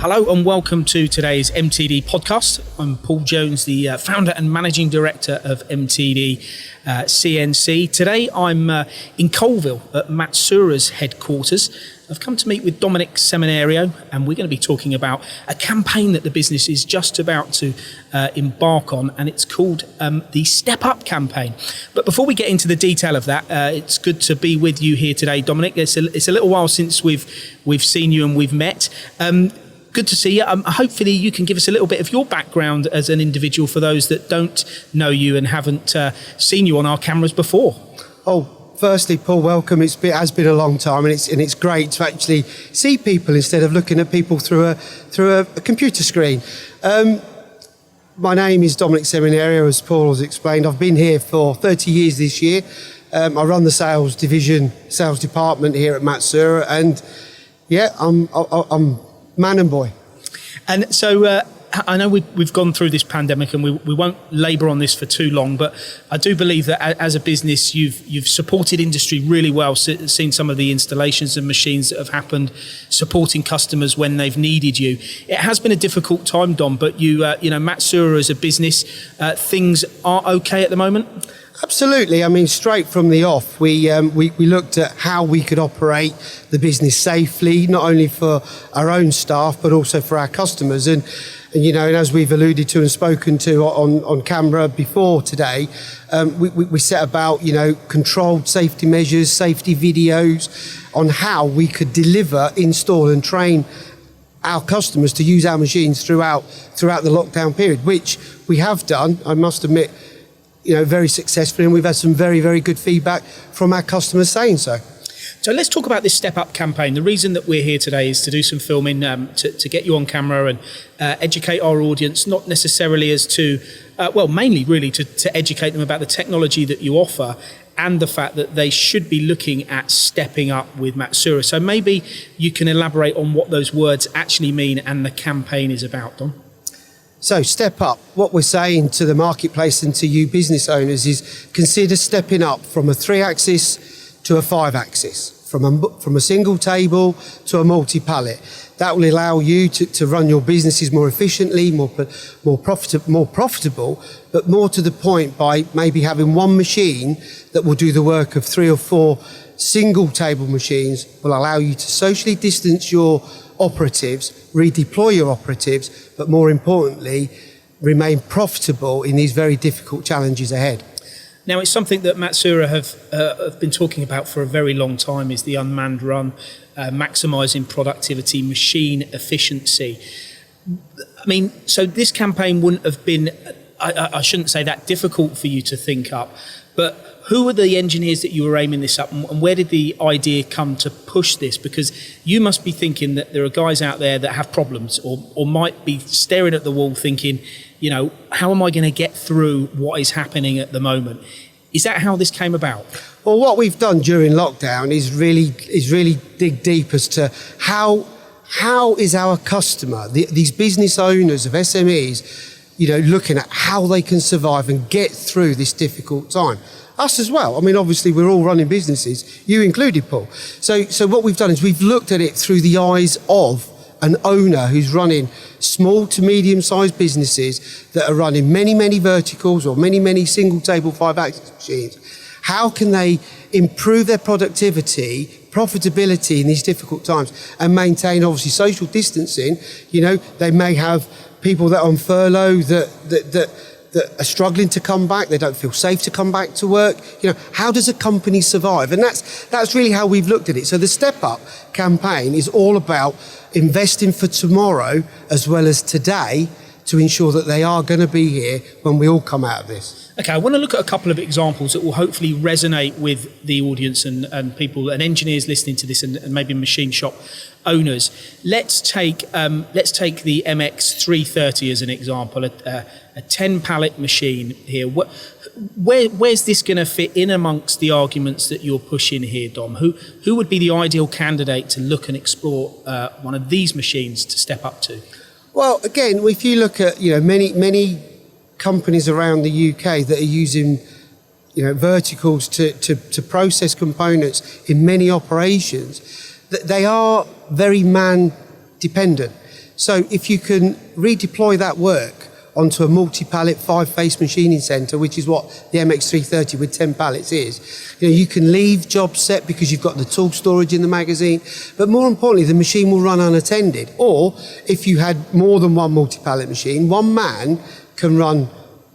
Hello and welcome to today's MTD podcast. I'm Paul Jones, the founder and managing director of MTD CNC. Today I'm in Colville at Matsuura's headquarters. I've come to meet with Domenic Seminario, and we're going to be talking about a campaign that the business is just about to embark on, and it's called the Step Up campaign. But before we get into the detail of that, it's good to be with you here today, Domenic. It's a little while since we've seen you and we've met. Good to see you. Hopefully you can give us a little bit of your background as an individual for those that don't know you and haven't seen you on our cameras before. Firstly, Paul, welcome. It has been a long time, and it's great to actually see people instead of looking at people through a computer screen. My name is Domenic Seminario, as Paul has explained. I've been here for 30 years this year. I run the sales department here at Matsuura, and I'm man and boy. And so I know we've gone through this pandemic, and we won't labour on this for too long, but I do believe that as a business you've supported industry really well, seen some of the installations and machines that have happened, supporting customers when they've needed you. It has been a difficult time, Dom, but Matsuura as a business, things are okay at the moment? Absolutely. I mean, straight from the off, we looked at how we could operate the business safely, not only for our own staff, but also for our customers. And as we've alluded to and spoken to on camera before today, we set about, controlled safety measures, safety videos on how we could deliver, install and train our customers to use our machines throughout the lockdown period, which we have done, I must admit, very successfully, and we've had some very, very good feedback from our customers saying so. So let's talk about this Step Up campaign. The reason that we're here today is to do some filming, to get you on camera and educate our audience, not necessarily as to, mainly really to educate them about the technology that you offer and the fact that they should be looking at stepping up with Matsuura. So maybe you can elaborate on what those words actually mean and the campaign is about, Don. So Step Up, what we're saying to the marketplace and to you business owners is consider stepping up from a 3-axis to a 5-axis, from a single table to a multi-pallet. That will allow you to run your businesses more efficiently, more profitable, but more to the point by maybe having one machine that will do the work of 3 or 4 single table machines will allow you to socially distance your operatives, redeploy your operatives, but more importantly, remain profitable in these very difficult challenges ahead. Now, it's something that Matsuura have been talking about for a very long time, is the unmanned run, maximising productivity, machine efficiency. I mean, so this campaign wouldn't have been, I shouldn't say that difficult for you to think up, but who were the engineers that you were aiming this up, and where did the idea come to push this? Because you must be thinking that there are guys out there that have problems or might be staring at the wall thinking, how am I going to get through what is happening at the moment? Is that how this came about? Well, what we've done during lockdown is really dig deep as to how is our customer, these business owners of SMEs, looking at how they can survive and get through this difficult time. Us as well. I mean, obviously, we're all running businesses, you included, Paul. So what we've done is we've looked at it through the eyes of an owner who's running small to medium-sized businesses that are running many, many verticals or many, many single-table 5-axis machines. How can they improve their productivity, profitability in these difficult times and maintain, obviously, social distancing? They may have people that are on furlough that are struggling to come back. They don't feel safe to come back to work. How does a company survive? And that's really how we've looked at it. So the Step Up campaign is all about investing for tomorrow as well as today to ensure that they are going to be here when we all come out of this. Okay, I want to look at a couple of examples that will hopefully resonate with the audience and people and engineers listening to this and maybe machine shop owners. Let's take the MX330 as an example, a 10 pallet machine here. Where's this going to fit in amongst the arguments that you're pushing here, Dom? Who would be the ideal candidate to look and explore one of these machines to step up to? Well, again, if you look at many companies around the UK that are using verticals to process components in many operations, they are very man dependent. So if you can redeploy that work onto a multi-pallet 5-face machining centre, which is what the MX330 with 10 pallets is, you can leave jobs set because you've got the tool storage in the magazine, but more importantly, the machine will run unattended. Or if you had more than one multi-pallet machine, one man can run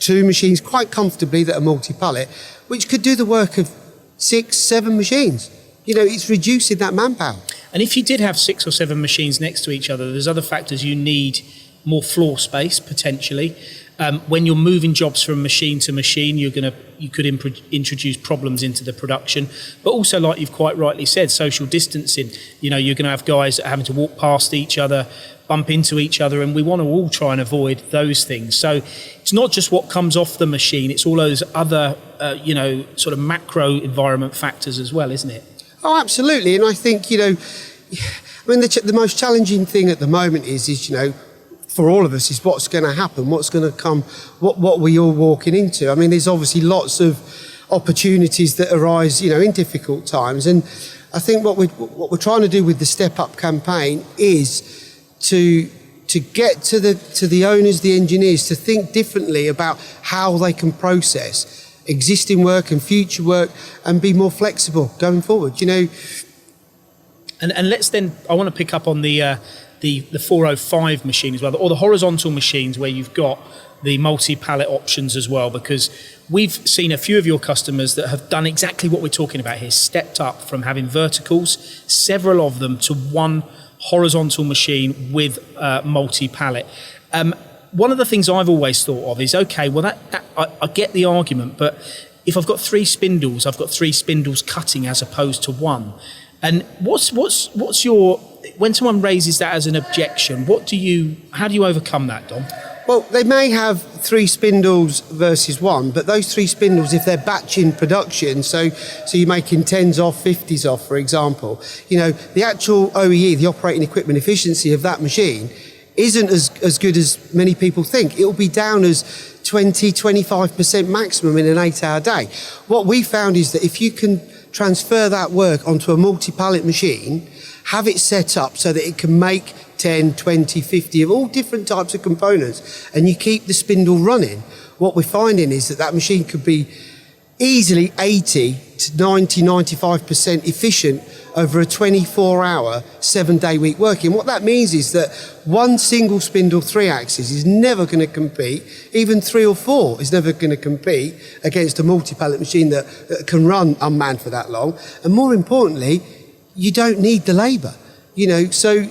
2 machines quite comfortably that are multi-pallet, which could do the work of 6, 7 machines. It's reducing that manpower. And if you did have 6 or 7 machines next to each other, there's other factors. You need more floor space potentially. When you're moving jobs from machine to machine, you could introduce problems into the production. But also, like you've quite rightly said, social distancing. You're going to have guys that are having to walk past each other, bump into each other, and we want to all try and avoid those things. So it's not just what comes off the machine; it's all those other, sort of macro environment factors as well, isn't it? Oh, absolutely. And I think, the most challenging thing at the moment is for all of us, is what's going to happen, what's going to come, what we're all walking into. I mean, there's obviously lots of opportunities that arise, in difficult times. And I think what we're trying to do with the Step Up campaign is to get to the owners, the engineers, to think differently about how they can process existing work and future work and be more flexible going forward. And let's then, I want to pick up on the 405 machine as well, or the horizontal machines where you've got the multi-pallet options as well, because we've seen a few of your customers that have done exactly what we're talking about here, stepped up from having verticals, several of them, to one horizontal machine with multi-pallet. One of the things I've always thought of is, okay, well, I get the argument, but if I've got 3 spindles, I've got 3 spindles cutting as opposed to one. And what's your, when someone raises that as an objection, how do you overcome that, Dom? Well, they may have 3 spindles versus 1, but those 3 spindles, if they're batching production, so you're making 10s off, 50s off, for example, the actual OEE, the operating equipment efficiency of that machine, isn't as good as many people think. It'll be down as 20-25% maximum in an 8-hour day. What we found is that if you can transfer that work onto a multi-pallet machine, have it set up so that it can make 10, 20, 50 of all different types of components, and you keep the spindle running, what we're finding is that machine could be easily 80 to 90, 95% efficient over a 24-hour, 7-day week working. What that means is that one single spindle 3-axis is never going to compete, even 3 or 4 is never going to compete against a multi-pallet machine that can run unmanned for that long. And more importantly, you don't need the labour. So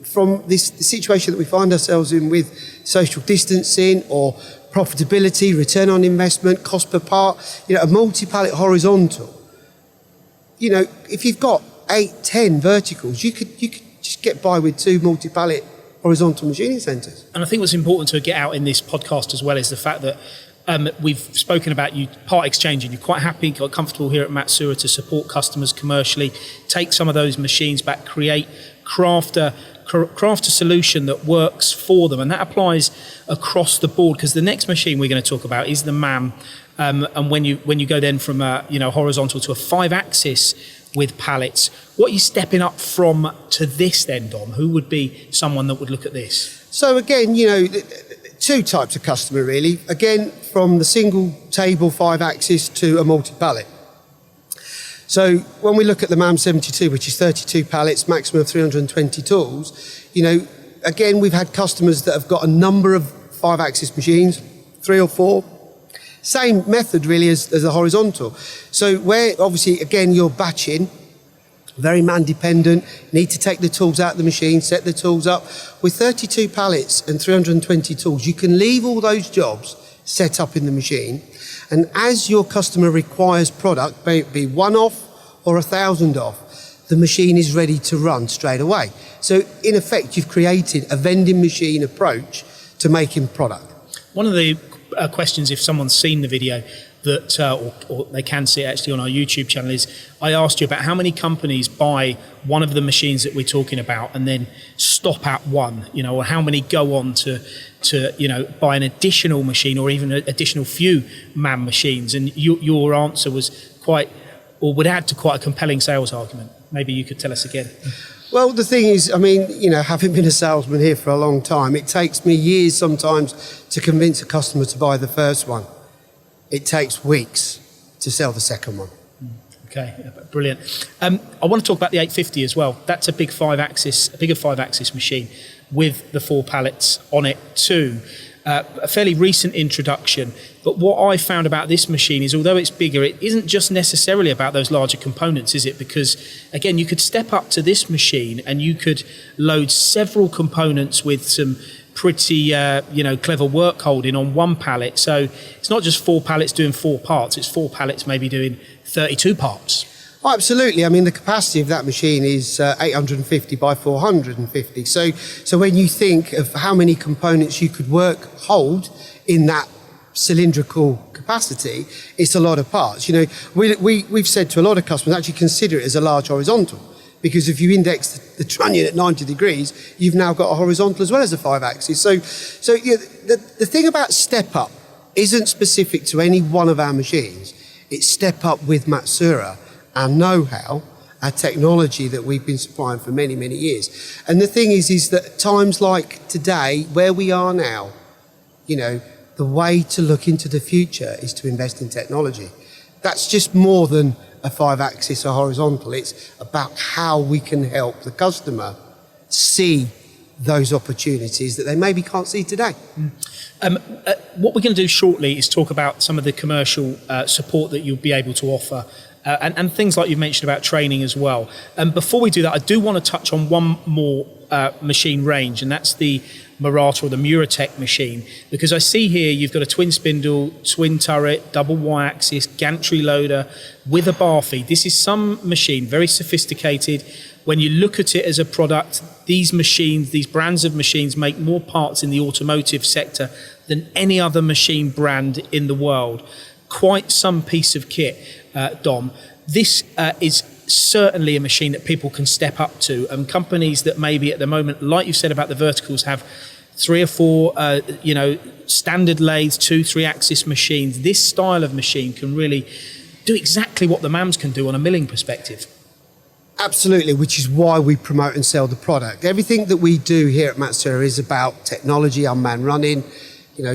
from the situation that we find ourselves in with social distancing or profitability, return on investment, cost per part, a multi-pallet horizontal, if you've got 8, 10 verticals, you could just get by with 2 multi-pallet horizontal machining centres. And I think what's important to get out in this podcast as well is the fact that we've spoken about you part exchanging. You're quite happy, quite comfortable here at Matsuura to support customers commercially, take some of those machines back, craft a solution that works for them, and that applies across the board. Because the next machine we're going to talk about is the MAM, and when you go then from a horizontal to a 5-axis with pallets, what are you stepping up from to this then, Dom? Who would be someone that would look at this? So again, 2 types of customer really. Again, from the single table 5-axis to a multi-pallet. So when we look at the MAM 72, which is 32 pallets, maximum of 320 tools, again, we've had customers that have got a number of 5-axis machines, 3 or 4. Same method really as the horizontal. So where obviously, again, you're batching, very man dependent, need to take the tools out of the machine, set the tools up. With 32 pallets and 320 tools, you can leave all those jobs set up in the machine. And as your customer requires product, may it be 1 off or 1,000 off, the machine is ready to run straight away. So in effect, you've created a vending machine approach to making product. One of the questions, if someone's seen the video, that or they can see it actually on our YouTube channel, is I asked you about how many companies buy one of the machines that we're talking about and then stop at one, or how many go on to buy an additional machine or even an additional few MAM machines. And your answer was would add to quite a compelling sales argument. Maybe you could tell us again. Well, the thing is, I mean, having been a salesman here for a long time, it takes me years sometimes to convince a customer to buy the first one. It takes weeks to sell the second one. Okay, brilliant. I want to talk about the 850 as well. That's a bigger 5-axis machine with the 4 pallets on it too. A fairly recent introduction, but what I found about this machine is, although it's bigger, it isn't just necessarily about those larger components, is it? Because again, you could step up to this machine and you could load several components with some pretty clever work holding on one pallet. So it's not just 4 pallets doing 4 parts, it's 4 pallets maybe doing 32 parts. Oh, absolutely. I mean, the capacity of that machine is 850 by 450. So when you think of how many components you could hold in that cylindrical capacity, it's a lot of parts. We've said to a lot of customers, actually consider it as a large horizontal, because if you index the trunnion at 90 degrees, you've now got a horizontal as well as a 5-axis. So the thing about step up isn't specific to any one of our machines. It's step up with Matsuura, our know-how, our technology that we've been supplying for many, many years. And the thing is that times like today, where we are now, the way to look into the future is to invest in technology. That's just more than a 5-axis or horizontal. It's about how we can help the customer see those opportunities that they maybe can't see today. What we're going to do shortly is talk about some of the commercial support that you'll be able to offer. And things like you've mentioned about training as well. Before we do that, I do want to touch on one more machine range, and that's the Murata or the Muratech machine, because I see here you've got a twin spindle, twin turret, double Y-axis, gantry loader with a bar feed. This is some machine, very sophisticated. When you look at it as a product, these machines, these brands of machines make more parts in the automotive sector than any other machine brand in the world. Quite some piece of kit. Dom, this is certainly a machine that people can step up to, and companies that maybe at the moment, like you said about the verticals, have 3 or 4 standard lathes, 2-3 axis machines. This style of machine can really do exactly what the MAMs can do on a milling perspective. Absolutely, which is why we promote and sell the product. Everything that we do here at Matsuura is about technology, unmanned running,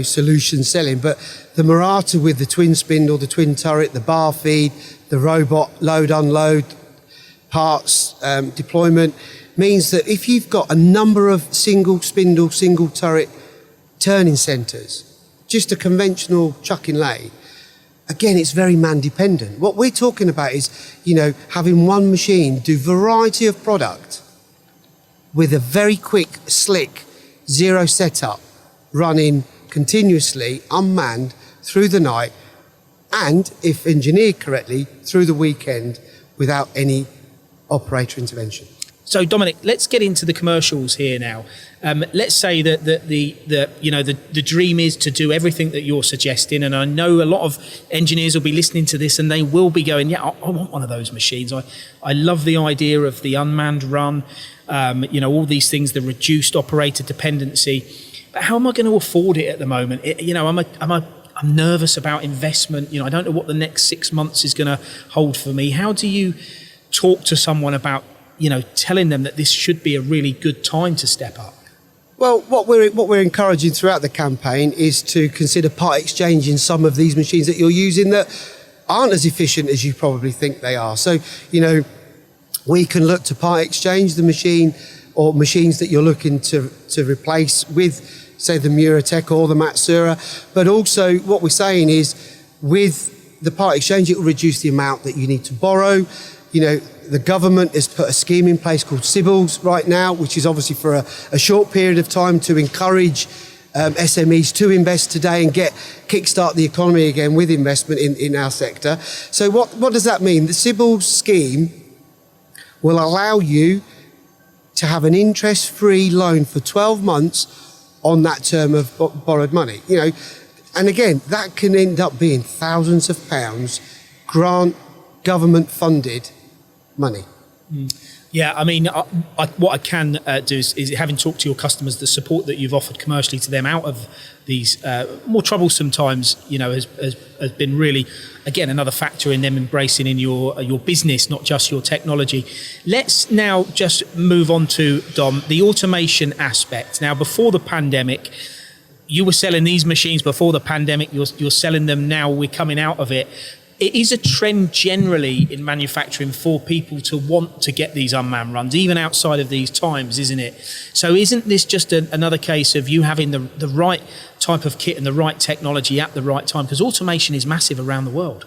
solution selling. But the Murata with the twin spindle, the twin turret, the bar feed, the robot load, unload, parts deployment, means that if you've got a number of single spindle, single turret turning centres, just a conventional chucking lathe, again, it's very man dependent. What we're talking about is, having one machine do variety of product with a very quick, slick, zero setup, running continuously, unmanned, through the night, and, if engineered correctly, through the weekend without any operator intervention. So, Domenic, let's get into the commercials here now. Let's say that the dream is to do everything that you're suggesting, and I know a lot of engineers will be listening to this and they will be going, yeah, I want one of those machines. I love the idea of the unmanned run, all these things, the reduced operator dependency. But how am I going to afford it at the moment? I'm nervous about investment. I don't know what the next 6 months is going to hold for me. How do you talk to someone about telling them that this should be a really good time to step up? Well, what we're encouraging throughout the campaign is to consider part exchanging some of these machines that you're using that aren't as efficient as you probably think they are. So, we can look to part exchange the machine or machines that you're looking to replace with, say, the Muratech or the Matsuura. But also what we're saying is, with the part exchange, it will reduce the amount that you need to borrow. The government has put a scheme in place called Se2 right now, which is obviously for a short period of time to encourage SMEs to invest today and kickstart the economy again with investment in our sector. So what does that mean? The Se2 scheme will allow you to have an interest-free loan for 12 months on that term of borrowed money. And again, that can end up being thousands of pounds, government-funded money. Yeah, I mean, what I can do is having talked to your customers, the support that you've offered commercially to them out of these more troublesome times, has been really, again, another factor in them embracing in your business, not just your technology. Let's now just move on to, Dom, the automation aspect. Now, before the pandemic, you were selling these machines before the pandemic, you're selling them now, we're coming out of it. It is a trend generally in manufacturing for people to want to get these unmanned runs, even outside of these times, isn't it? So isn't this just another case of you having the right type of kit and the right technology at the right time? Because automation is massive around the world.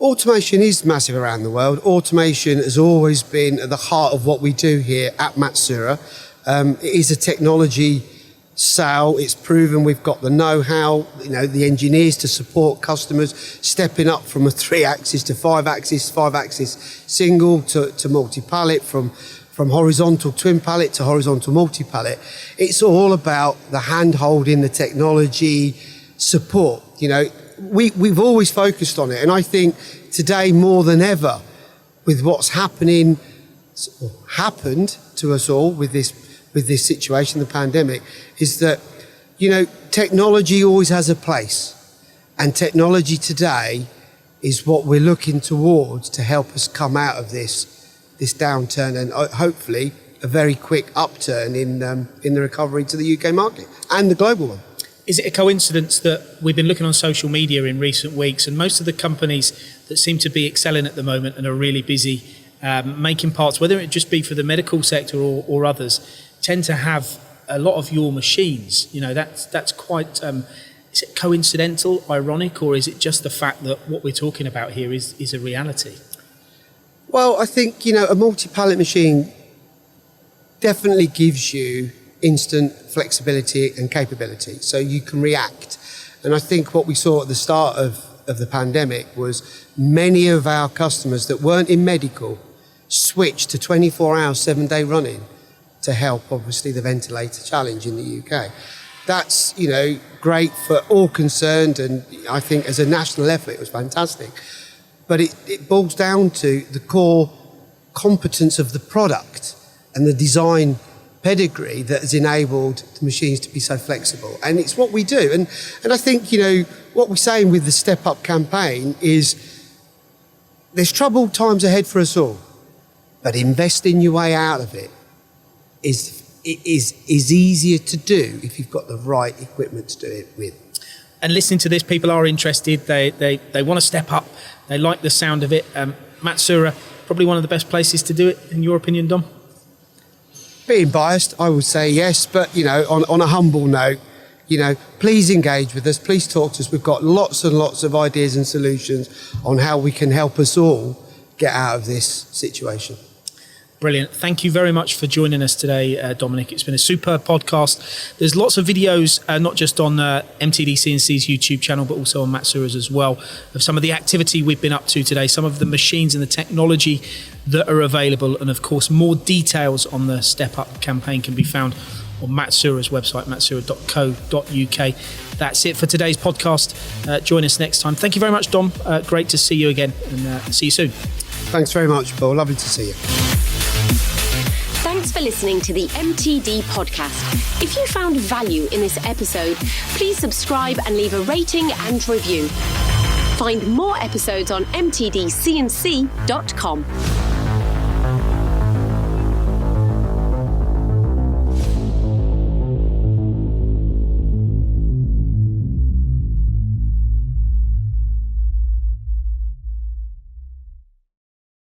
Automation is massive around the world. Automation has always been at the heart of what we do here at Matsuura. It is a technology sale. It's proven we've got the know-how, the engineers to support customers stepping up from a 3-axis to 5-axis single to multi-pallet, from horizontal twin pallet to horizontal multi-pallet. It's all about the hand-holding, the technology support. We've always focused on it, and I think today more than ever, with what's happened to us all with this situation, the pandemic, is that, technology always has a place. And technology today is what we're looking towards to help us come out of this downturn and hopefully a very quick upturn in the recovery to the UK market and the global one. Is it a coincidence that we've been looking on social media in recent weeks, and most of the companies that seem to be excelling at the moment and are really busy making parts, whether it just be for the medical sector or others, tend to have a lot of your machines? That's quite, is it coincidental, ironic, or is it just the fact that what we're talking about here is a reality? Well, I think, a multi-pallet machine definitely gives you instant flexibility and capability, so you can react. And I think what we saw at the start of the pandemic was many of our customers that weren't in medical switched to 24-hour, 7-day running to help, obviously, the ventilator challenge in the UK. That's, great for all concerned, and I think as a national effort, it was fantastic. But it boils down to the core competence of the product and the design pedigree that has enabled the machines to be so flexible. And it's what we do. And I think, what we're saying with the Step Up campaign is there's troubled times ahead for us all, but investing your way out of it is easier to do if you've got the right equipment to do it with. And listening to this, people are interested. They want to step up. They like the sound of it. Matsuura, probably one of the best places to do it, in your opinion, Dom? Being biased, I would say yes, but on a humble note, please engage with us, please talk to us. We've got lots and lots of ideas and solutions on how we can help us all get out of this situation. Brilliant. Thank you very much for joining us today, Domenic. It's been a superb podcast. There's lots of videos, not just on MTD CNC's YouTube channel, but also on Matsuura's as well, of some of the activity we've been up to today, some of the machines and the technology that are available. And of course, more details on the Step Up campaign can be found on Matsuura's website, matsuura.co.uk. That's it for today's podcast. Join us next time. Thank you very much, Dom. Great to see you again, and see you soon. Thanks very much, Paul. Lovely to see you. Thanks for listening to the MTD podcast. If you found value in this episode, please subscribe and leave a rating and review. Find more episodes on mtdcnc.com.